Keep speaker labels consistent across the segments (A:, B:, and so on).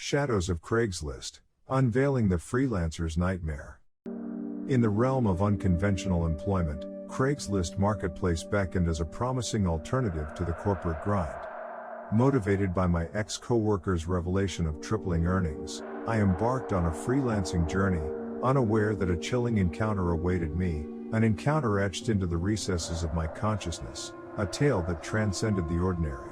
A: Shadows of Craigslist, Unveiling the Freelancer's Nightmare. In the realm of unconventional employment, Craigslist Marketplace beckoned as a promising alternative to the corporate grind. Motivated by my ex-coworker's revelation of tripling earnings, I embarked on a freelancing journey, unaware that a chilling encounter awaited me, an encounter etched into the recesses of my consciousness, a tale that transcended the ordinary.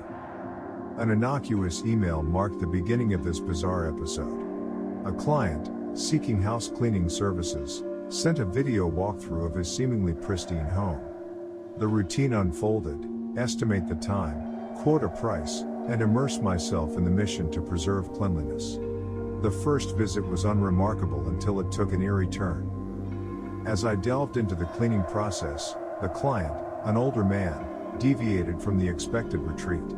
A: An innocuous email marked the beginning of this bizarre episode. A client, seeking house cleaning services, sent a video walkthrough of his seemingly pristine home. The routine unfolded: estimate the time, quote a price, and immerse myself in the mission to preserve cleanliness. The first visit was unremarkable until it took an eerie turn. As I delved into the cleaning process, the client, an older man, deviated from the expected retreat.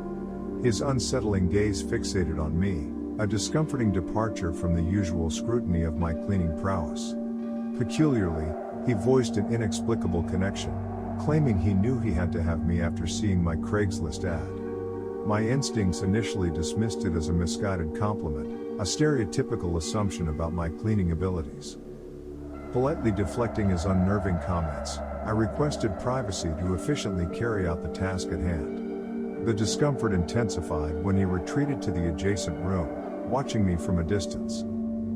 A: His unsettling gaze fixated on me, a discomforting departure from the usual scrutiny of my cleaning prowess. Peculiarly, he voiced an inexplicable connection, claiming he knew he had to have me after seeing my Craigslist ad. My instincts initially dismissed it as a misguided compliment, a stereotypical assumption about my cleaning abilities. Politely deflecting his unnerving comments, I requested privacy to efficiently carry out the task at hand. The discomfort intensified when he retreated to the adjacent room, watching me from a distance.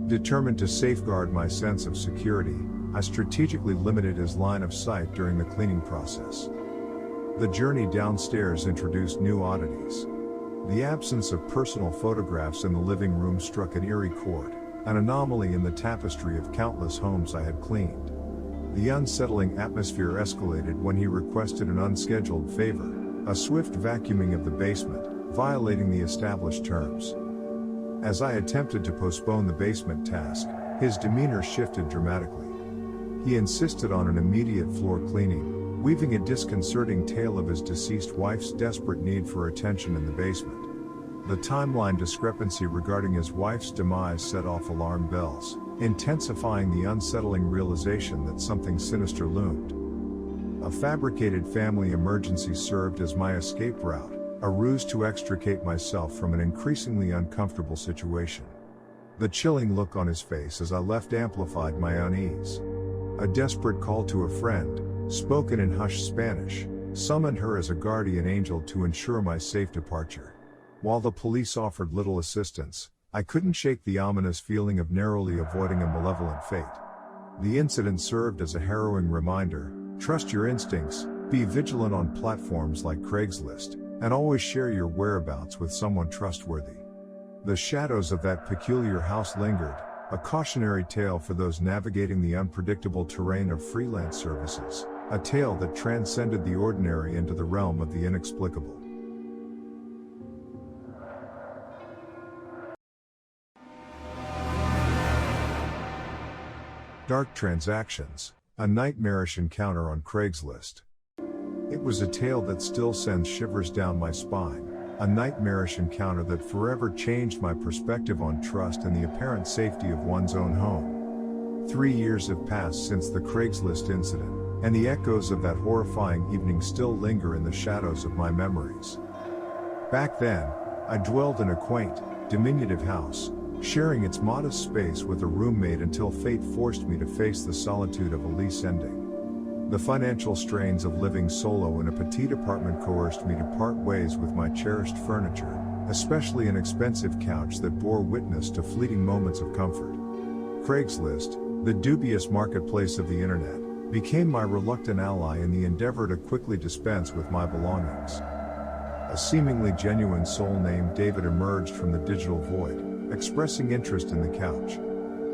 A: Determined to safeguard my sense of security, I strategically limited his line of sight during the cleaning process. The journey downstairs introduced new oddities. The absence of personal photographs in the living room struck an eerie chord, an anomaly in the tapestry of countless homes I had cleaned. The unsettling atmosphere escalated when he requested an unscheduled favor, a swift vacuuming of the basement, violating the established terms. As I attempted to postpone the basement task, his demeanor shifted dramatically. He insisted on an immediate floor cleaning, weaving a disconcerting tale of his deceased wife's desperate need for attention in the basement. The timeline discrepancy regarding his wife's demise set off alarm bells, intensifying the unsettling realization that something sinister loomed. A fabricated family emergency served as my escape route, a ruse to extricate myself from an increasingly uncomfortable situation. The chilling look on his face as I left amplified my unease. A desperate call to a friend, spoken in hushed Spanish, summoned her as a guardian angel to ensure my safe departure. While the police offered little assistance, I couldn't shake the ominous feeling of narrowly avoiding a malevolent fate. The incident served as a harrowing reminder: trust your instincts, be vigilant on platforms like Craigslist, and always share your whereabouts with someone trustworthy. The shadows of that peculiar house lingered, a cautionary tale for those navigating the unpredictable terrain of freelance services, a tale that transcended the ordinary into the realm of the inexplicable. Dark Transactions, a nightmarish encounter on Craigslist. It was a tale that still sends shivers down my spine, a nightmarish encounter that forever changed my perspective on trust and the apparent safety of one's own home. 3 years have passed since the Craigslist incident, and the echoes of that horrifying evening still linger in the shadows of my memories. Back then, I dwelled in a quaint, diminutive house, sharing its modest space with a roommate until fate forced me to face the solitude of a lease ending. The financial strains of living solo in a petite apartment coerced me to part ways with my cherished furniture, especially an expensive couch that bore witness to fleeting moments of comfort. Craigslist, the dubious marketplace of the internet, became my reluctant ally in the endeavor to quickly dispense with my belongings. A seemingly genuine soul named David emerged from the digital void, expressing interest in the couch.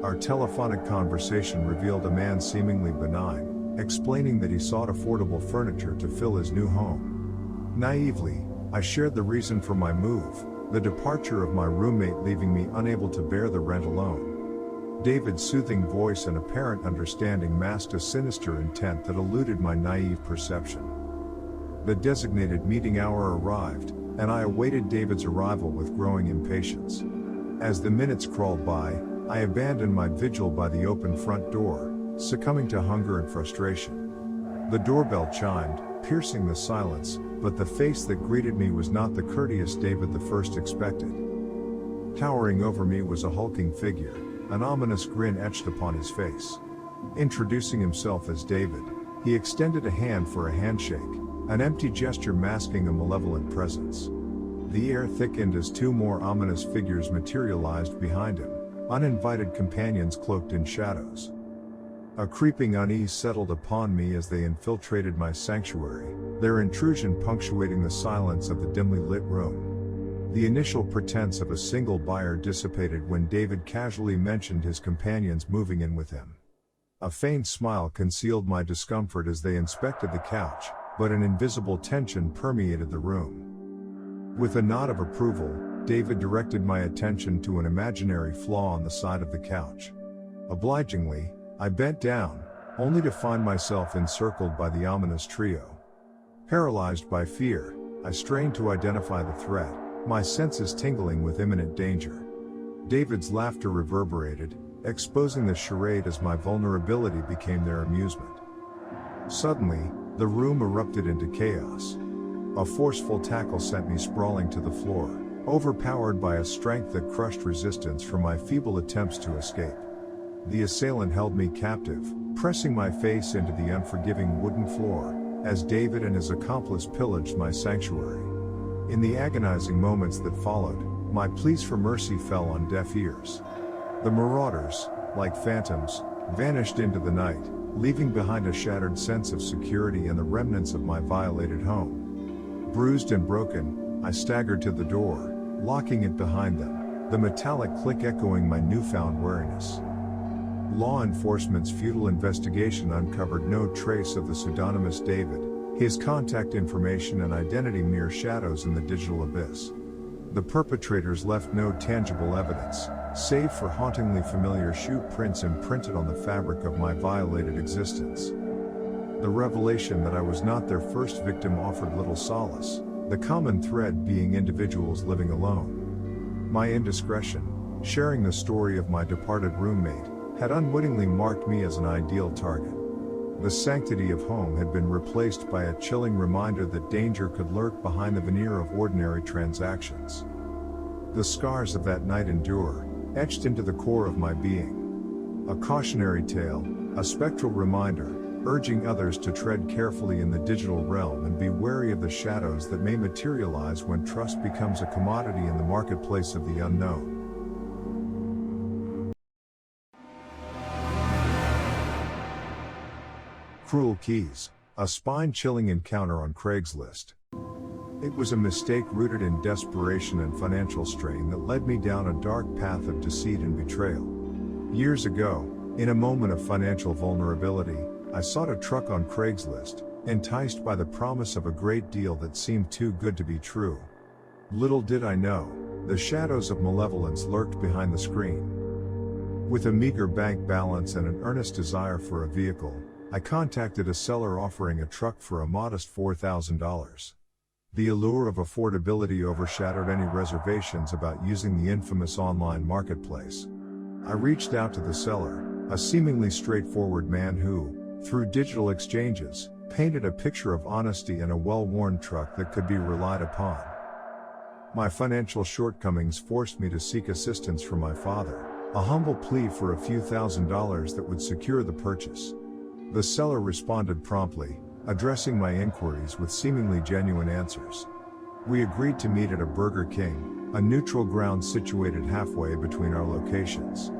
A: Our telephonic conversation revealed a man seemingly benign, explaining that he sought affordable furniture to fill his new home. Naively, I shared the reason for my move: the departure of my roommate leaving me unable to bear the rent alone. David's soothing voice and apparent understanding masked a sinister intent that eluded my naive perception. The designated meeting hour arrived, and I awaited David's arrival with growing impatience. As the minutes crawled by, I abandoned my vigil by the open front door, succumbing to hunger and frustration. The doorbell chimed, piercing the silence, but the face that greeted me was not the courteous David the first expected. Towering over me was a hulking figure, an ominous grin etched upon his face. Introducing himself as David, he extended a hand for a handshake, an empty gesture masking a malevolent presence. The air thickened as two more ominous figures materialized behind him, uninvited companions cloaked in shadows. A creeping unease settled upon me as they infiltrated my sanctuary, their intrusion punctuating the silence of the dimly lit room. The initial pretense of a single buyer dissipated when David casually mentioned his companions moving in with him. A faint smile concealed my discomfort as they inspected the couch, but an invisible tension permeated the room. With a nod of approval, David directed my attention to an imaginary flaw on the side of the couch. Obligingly, I bent down, only to find myself encircled by the ominous trio. Paralyzed by fear, I strained to identify the threat, my senses tingling with imminent danger. David's laughter reverberated, exposing the charade as my vulnerability became their amusement. Suddenly, the room erupted into chaos. A forceful tackle sent me sprawling to the floor, overpowered by a strength that crushed resistance from my feeble attempts to escape. The assailant held me captive, pressing my face into the unforgiving wooden floor, as David and his accomplice pillaged my sanctuary. In the agonizing moments that followed, my pleas for mercy fell on deaf ears. The marauders, like phantoms, vanished into the night, leaving behind a shattered sense of security and the remnants of my violated home. Bruised and broken, I staggered to the door, locking it behind them, the metallic click echoing my newfound wariness. Law enforcement's futile investigation uncovered no trace of the pseudonymous David, his contact information and identity mere shadows in the digital abyss. The perpetrators left no tangible evidence, save for hauntingly familiar shoe prints imprinted on the fabric of my violated existence. The revelation that I was not their first victim offered little solace, the common thread being individuals living alone. My indiscretion, sharing the story of my departed roommate, had unwittingly marked me as an ideal target. The sanctity of home had been replaced by a chilling reminder that danger could lurk behind the veneer of ordinary transactions. The scars of that night endure, etched into the core of my being. A cautionary tale, a spectral reminder, urging others to tread carefully in the digital realm and be wary of the shadows that may materialize when trust becomes a commodity in the marketplace of the unknown. Cruel Keys, a spine-chilling encounter on Craigslist. It was a mistake rooted in desperation and financial strain that led me down a dark path of deceit and betrayal. Years ago, in a moment of financial vulnerability, I sought a truck on Craigslist, enticed by the promise of a great deal that seemed too good to be true. Little did I know, the shadows of malevolence lurked behind the screen. With a meager bank balance and an earnest desire for a vehicle, I contacted a seller offering a truck for a modest $4,000. The allure of affordability overshadowed any reservations about using the infamous online marketplace. I reached out to the seller, a seemingly straightforward man who, through digital exchanges, painted a picture of honesty and a well-worn truck that could be relied upon. My financial shortcomings forced me to seek assistance from my father, a humble plea for a few $1,000s that would secure the purchase. The seller responded promptly, addressing my inquiries with seemingly genuine answers. We agreed to meet at a Burger King, a neutral ground situated halfway between our locations.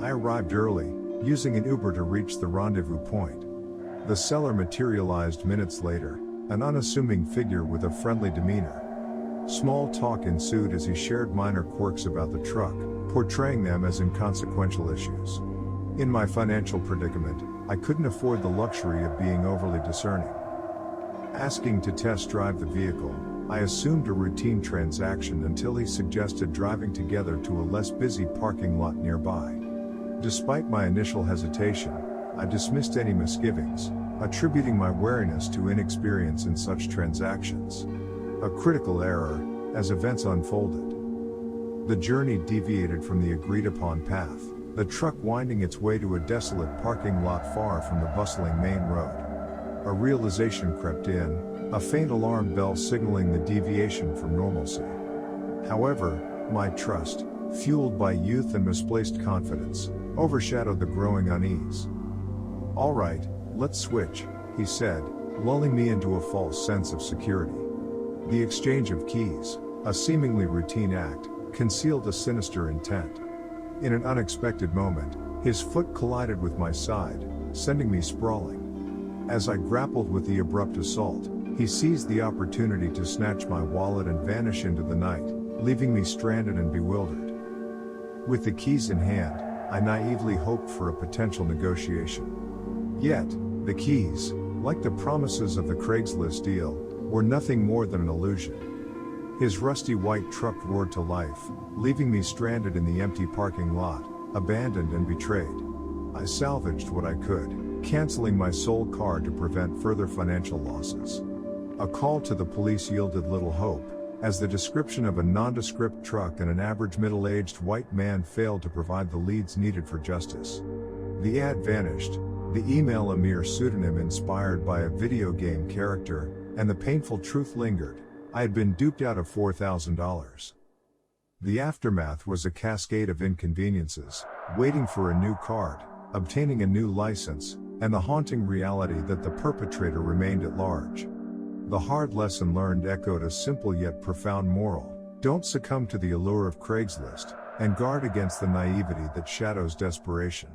A: I arrived early, using an Uber to reach the rendezvous point. The seller materialized minutes later, an unassuming figure with a friendly demeanor. Small talk ensued as he shared minor quirks about the truck, portraying them as inconsequential issues. In my financial predicament, I couldn't afford the luxury of being overly discerning. Asking to test drive the vehicle, I assumed a routine transaction until he suggested driving together to a less busy parking lot nearby. Despite my initial hesitation, I dismissed any misgivings, attributing my wariness to inexperience in such transactions. A critical error, as events unfolded. The journey deviated from the agreed-upon path, the truck winding its way to a desolate parking lot far from the bustling main road. A realization crept in, a faint alarm bell signaling the deviation from normalcy. However, My trust, fueled by youth and misplaced confidence, overshadowed the growing unease. "All right, let's switch," he said, lulling me into a false sense of security. The exchange of keys, a seemingly routine act, concealed a sinister intent. In an unexpected moment, his foot collided with my side, sending me sprawling. As I grappled with the abrupt assault, he seized the opportunity to snatch my wallet and vanish into the night, leaving me stranded and bewildered. With the keys in hand, I naively hoped for a potential negotiation. Yet, the keys, like the promises of the Craigslist deal, were nothing more than an illusion. His rusty white truck roared to life, leaving me stranded in the empty parking lot, abandoned and betrayed. I salvaged what I could, canceling my sole car to prevent further financial losses. A call to the police yielded little hope, as the description of a nondescript truck and an average middle-aged white man failed to provide the leads needed for justice. The ad vanished, the email a mere pseudonym inspired by a video game character, and the painful truth lingered: I had been duped out of $4,000. The aftermath was a cascade of inconveniences: waiting for a new card, obtaining a new license, and the haunting reality that the perpetrator remained at large. The hard lesson learned echoed a simple yet profound moral: don't succumb to the allure of Craigslist, and guard against the naivety that shadows desperation.